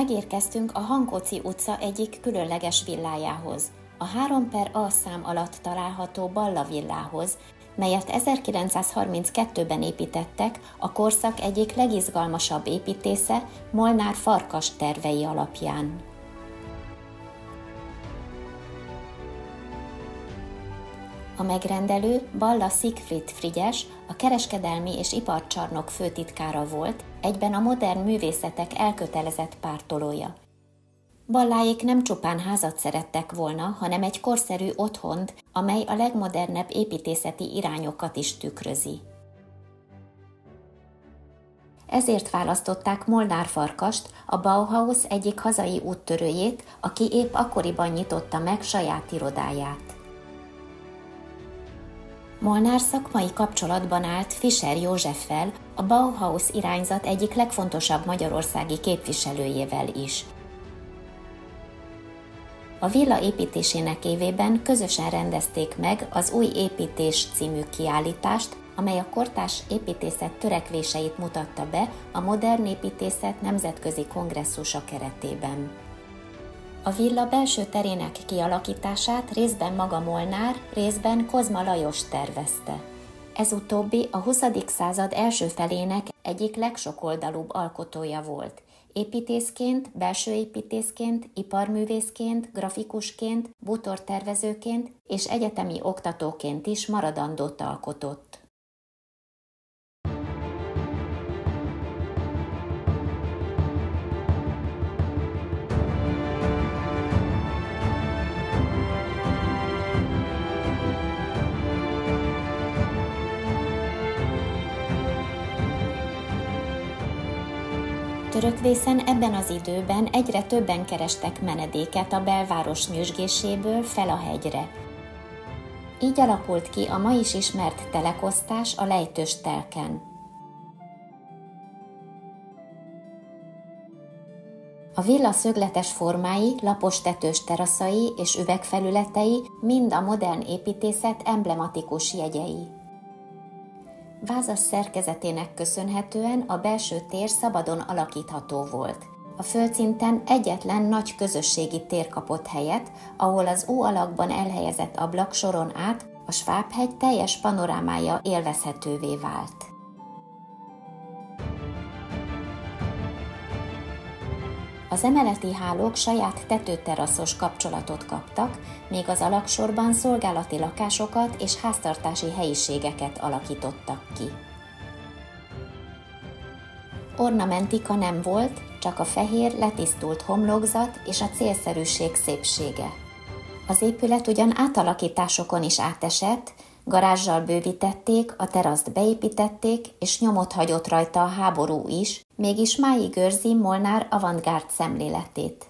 Megérkeztünk a Hankóczi utca egyik különleges villájához, a 3/A szám alatt található Balla villához, melyet 1932-ben építettek a korszak egyik legizgalmasabb építésze, Molnár Farkas tervei alapján. A megrendelő Balla Siegfried Frigyes, a kereskedelmi és iparcsarnok főtitkára volt, egyben a modern művészetek elkötelezett pártolója. Balláék nem csupán házat szerettek volna, hanem egy korszerű otthont, amely a legmodernebb építészeti irányokat is tükrözi. Ezért választották Molnár Farkast, a Bauhaus egyik hazai úttörőjét, aki épp akkoriban nyitotta meg saját irodáját. Molnár szakmai kapcsolatban állt Fischer Józseffel, a Bauhaus irányzat egyik legfontosabb magyarországi képviselőjével is. A villa építésének évében közösen rendezték meg az Új építés című kiállítást, amely a kortárs építészet törekvéseit mutatta be a modern építészet nemzetközi kongresszusa keretében. A villa belső terének kialakítását részben maga Molnár, részben Kozma Lajos tervezte. Ez utóbbi a 20. század első felének egyik legsokoldalúbb alkotója volt. Építészként, belső építészként, iparművészként, grafikusként, bútortervezőként és egyetemi oktatóként is maradandót alkotott. Törökvészen ebben az időben egyre többen kerestek menedéket a belváros nyüzsgéséből fel a hegyre. Így alakult ki a ma is ismert telekosztás a Lejtős telken. A villa szögletes formái, lapos tetős teraszai és üvegfelületei mind a modern építészet emblematikus jegyei. Vázas szerkezetének köszönhetően a belső tér szabadon alakítható volt. A földszinten egyetlen nagy közösségi tér kapott helyet, ahol az U alakban elhelyezett ablaksoron át a Svábhegy teljes panorámája élvezhetővé vált. Az emeleti hálók saját tetőteraszos kapcsolatot kaptak, míg az alagsorban szolgálati lakásokat és háztartási helyiségeket alakítottak ki. Ornamentika nem volt, csak a fehér, letisztult homlokzat és a célszerűség szépsége. Az épület ugyan átalakításokon is átesett, garázsal bővítették, a teraszt beépítették, és nyomot hagyott rajta a háború is, mégis máig őrzi Molnár avantgárd szemléletét.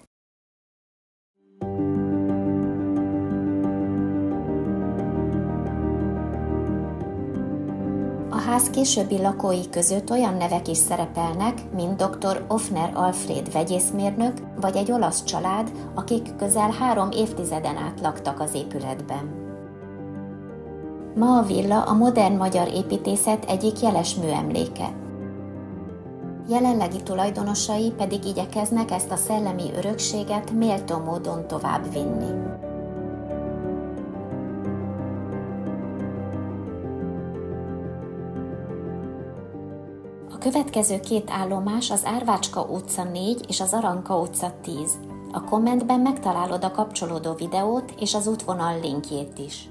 A ház későbbi lakói között olyan nevek is szerepelnek, mint dr. Offner Alfred vegyészmérnök, vagy egy olasz család, akik közel 3 évtizeden át laktak az épületben. Ma a villa a modern magyar építészet egyik jeles műemléke. Jelenlegi tulajdonosai pedig igyekeznek ezt a szellemi örökséget méltó módon továbbvinni. A következő 2 állomás az Árvácska utca 4 és az Aranka utca 10. A kommentben megtalálod a kapcsolódó videót és az útvonal linkjét is.